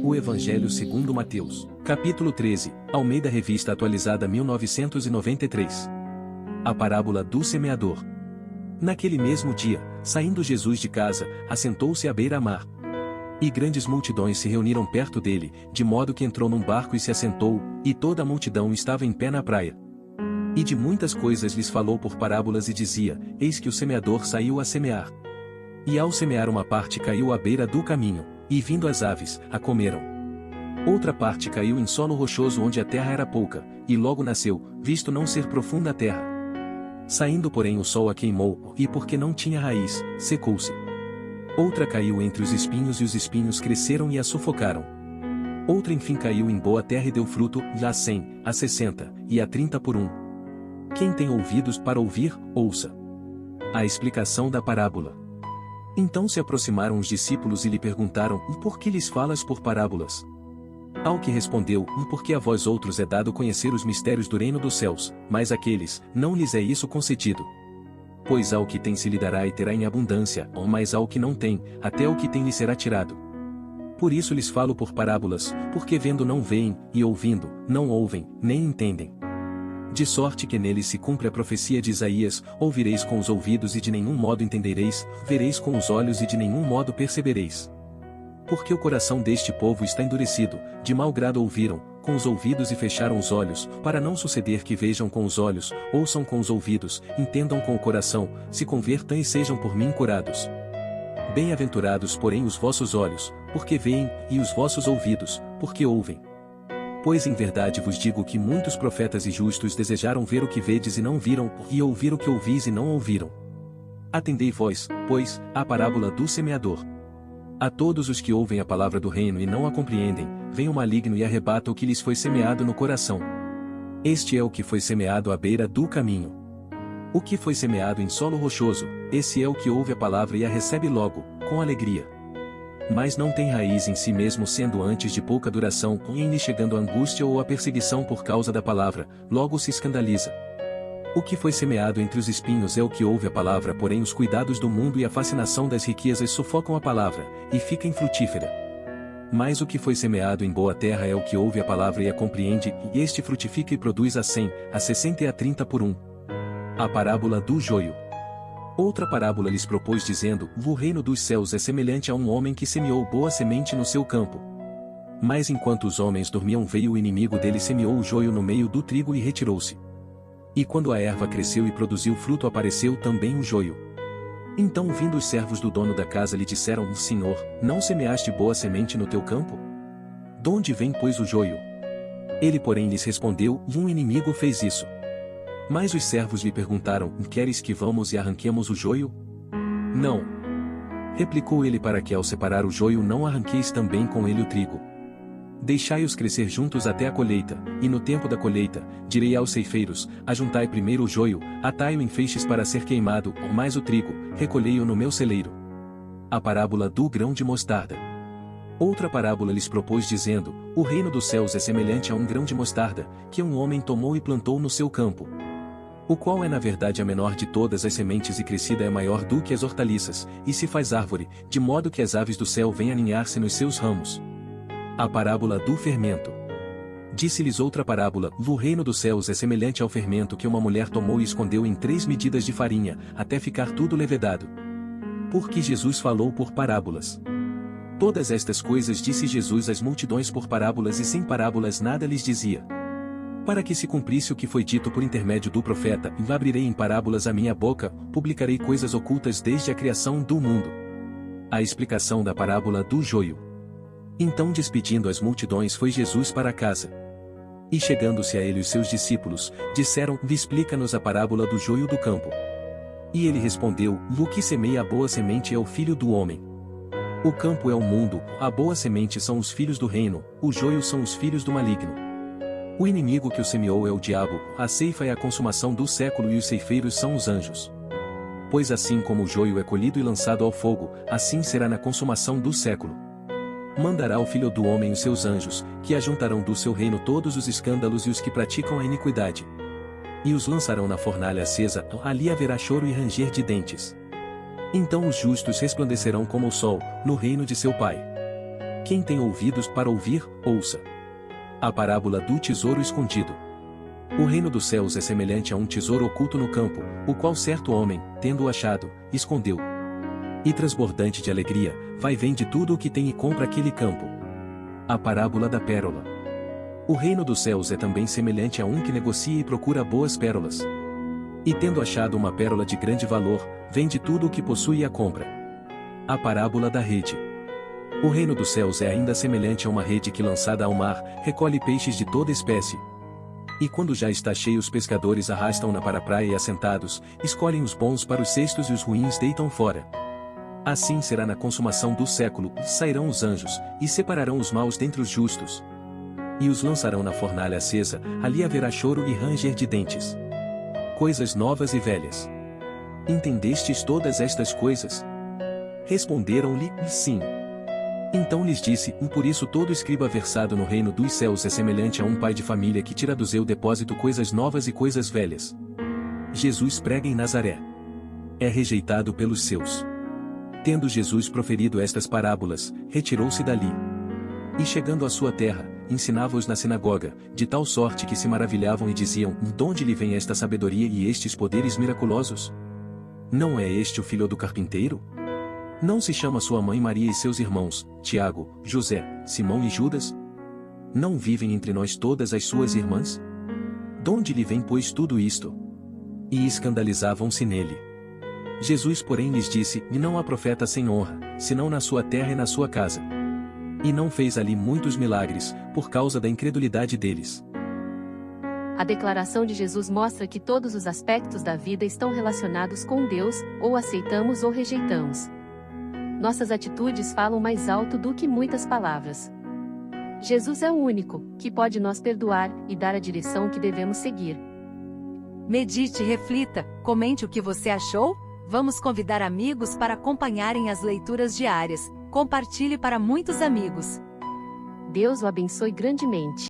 O Evangelho segundo Mateus, capítulo 13, Almeida Revista Atualizada 1993. A parábola do semeador. Naquele mesmo dia, saindo Jesus de casa, assentou-se à beira-mar. E grandes multidões se reuniram perto dele, de modo que entrou num barco e se assentou, e toda a multidão estava em pé na praia. E de muitas coisas lhes falou por parábolas e dizia: Eis que o semeador saiu a semear. E ao semear uma parte caiu à beira do caminho, e vindo as aves, a comeram. Outra parte caiu em solo rochoso onde a terra era pouca, e logo nasceu, visto não ser profunda a terra. Saindo porém o sol a queimou, e porque não tinha raiz, secou-se. Outra caiu entre os espinhos e os espinhos cresceram e a sufocaram. Outra enfim caiu em boa terra e deu fruto, a 100, a 60, e a 30 por um. Quem tem ouvidos para ouvir, ouça. A explicação da parábola. Então se aproximaram os discípulos e lhe perguntaram: Por que lhes falas por parábolas? Ao que respondeu: Porque a vós outros é dado conhecer os mistérios do reino dos céus, mas àqueles, não lhes é isso concedido. Pois ao que tem se lhe dará e terá em abundância, mas ao que não tem, até o que tem lhe será tirado. Por isso lhes falo por parábolas, porque vendo não veem, e ouvindo, não ouvem, nem entendem. De sorte que neles se cumpre a profecia de Isaías: ouvireis com os ouvidos e de nenhum modo entendereis, vereis com os olhos e de nenhum modo percebereis. Porque o coração deste povo está endurecido, de mau grado ouviram, com os ouvidos e fecharam os olhos, para não suceder que vejam com os olhos, ouçam com os ouvidos, entendam com o coração, se convertam e sejam por mim curados. Bem-aventurados porém os vossos olhos, porque veem, e os vossos ouvidos, porque ouvem. Pois em verdade vos digo que muitos profetas e justos desejaram ver o que vedes e não viram, e ouvir o que ouvis e não ouviram. Atendei vós, pois, à parábola do semeador. A todos os que ouvem a palavra do reino e não a compreendem, vem o maligno e arrebata o que lhes foi semeado no coração. Este é o que foi semeado à beira do caminho. O que foi semeado em solo rochoso, esse é o que ouve a palavra e a recebe logo, com alegria. Mas não tem raiz em si mesmo, sendo antes de pouca duração, e em lhe chegando a angústia ou a perseguição por causa da palavra, logo se escandaliza. O que foi semeado entre os espinhos é o que ouve a palavra, porém os cuidados do mundo e a fascinação das riquezas sufocam a palavra, e fica infrutífera. Mas o que foi semeado em boa terra é o que ouve a palavra e a compreende, e este frutifica e produz a 100, a 60 e a 30 por um. A parábola do joio. Outra parábola lhes propôs dizendo: O reino dos céus é semelhante a um homem que semeou boa semente no seu campo. Mas enquanto os homens dormiam, veio o inimigo dele e semeou o joio no meio do trigo e retirou-se. E quando a erva cresceu e produziu fruto, apareceu também o joio. Então vindo os servos do dono da casa lhe disseram: Senhor, não semeaste boa semente no teu campo? Donde vem pois o joio? Ele porém lhes respondeu: Um inimigo fez isso. Mas os servos lhe perguntaram: Queres que vamos e arranquemos o joio? Não. Replicou ele: Para que ao separar o joio não arranqueis também com ele o trigo. Deixai-os crescer juntos até a colheita, e no tempo da colheita, direi aos ceifeiros: Ajuntai primeiro o joio, atai-o em feixes para ser queimado, mas o trigo, recolhei-o no meu celeiro. A parábola do grão de mostarda. Outra parábola lhes propôs dizendo: O reino dos céus é semelhante a um grão de mostarda, que um homem tomou e plantou no seu campo. O qual é na verdade a menor de todas as sementes e crescida é maior do que as hortaliças, e se faz árvore, de modo que as aves do céu vêm aninhar-se nos seus ramos. A parábola do fermento. Disse-lhes outra parábola: O reino dos céus é semelhante ao fermento que uma mulher tomou e escondeu em 3 medidas de farinha, até ficar tudo levedado. Porque Jesus falou por parábolas. Todas estas coisas disse Jesus às multidões por parábolas, e sem parábolas nada lhes dizia. Para que se cumprisse o que foi dito por intermédio do profeta: Abrirei em parábolas a minha boca, publicarei coisas ocultas desde a criação do mundo. A explicação da parábola do joio. Então, despedindo as multidões, foi Jesus para casa. E chegando-se a ele os seus discípulos, disseram: Explica-nos a parábola do joio do campo. E ele respondeu: O que semeia a boa semente é o filho do homem. O campo é o mundo, a boa semente são os filhos do reino, o joio são os filhos do maligno. O inimigo que o semeou é o diabo, a ceifa é a consumação do século e os ceifeiros são os anjos. Pois assim como o joio é colhido e lançado ao fogo, assim será na consumação do século. Mandará o Filho do Homem os seus anjos, que ajuntarão do seu reino todos os escândalos e os que praticam a iniquidade. E os lançarão na fornalha acesa, ali haverá choro e ranger de dentes. Então os justos resplandecerão como o sol, no reino de seu Pai. Quem tem ouvidos para ouvir, ouça. A parábola do tesouro escondido. O reino dos céus é semelhante a um tesouro oculto no campo, o qual certo homem, tendo-o achado, escondeu. E transbordante de alegria, vai e vende tudo o que tem e compra aquele campo. A parábola da pérola. O reino dos céus é também semelhante a um que negocia e procura boas pérolas. E tendo achado uma pérola de grande valor, vende tudo o que possui e a compra. A parábola da rede. O reino dos céus é ainda semelhante a uma rede que, lançada ao mar, recolhe peixes de toda espécie. E quando já está cheio, os pescadores arrastam-na para a praia e, assentados, escolhem os bons para os cestos e os ruins deitam fora. Assim será na consumação do século, sairão os anjos, e separarão os maus dentre os justos. E os lançarão na fornalha acesa, ali haverá choro e ranger de dentes. Coisas novas e velhas. Entendestes todas estas coisas? Responderam-lhe, sim. Então lhes disse, por isso todo escriba versado no reino dos céus é semelhante a um pai de família que tira do seu depósito coisas novas e coisas velhas. Jesus prega em Nazaré. É rejeitado pelos seus. Tendo Jesus proferido estas parábolas, retirou-se dali. E chegando à sua terra, ensinava-os na sinagoga, de tal sorte que se maravilhavam e diziam, de onde lhe vem esta sabedoria e estes poderes miraculosos? Não é este o filho do carpinteiro? Não se chama sua mãe Maria e seus irmãos, Tiago, José, Simão e Judas? Não vivem entre nós todas as suas irmãs? Donde lhe vem, pois, tudo isto? E escandalizavam-se nele. Jesus, porém, lhes disse, e não há profeta sem honra, senão na sua terra e na sua casa. E não fez ali muitos milagres, por causa da incredulidade deles. A declaração de Jesus mostra que todos os aspectos da vida estão relacionados com Deus, ou aceitamos ou rejeitamos. Nossas atitudes falam mais alto do que muitas palavras. Jesus é o único que pode nos perdoar e dar a direção que devemos seguir. Medite e reflita, comente o que você achou. Vamos convidar amigos para acompanharem as leituras diárias. Compartilhe para muitos amigos. Deus o abençoe grandemente.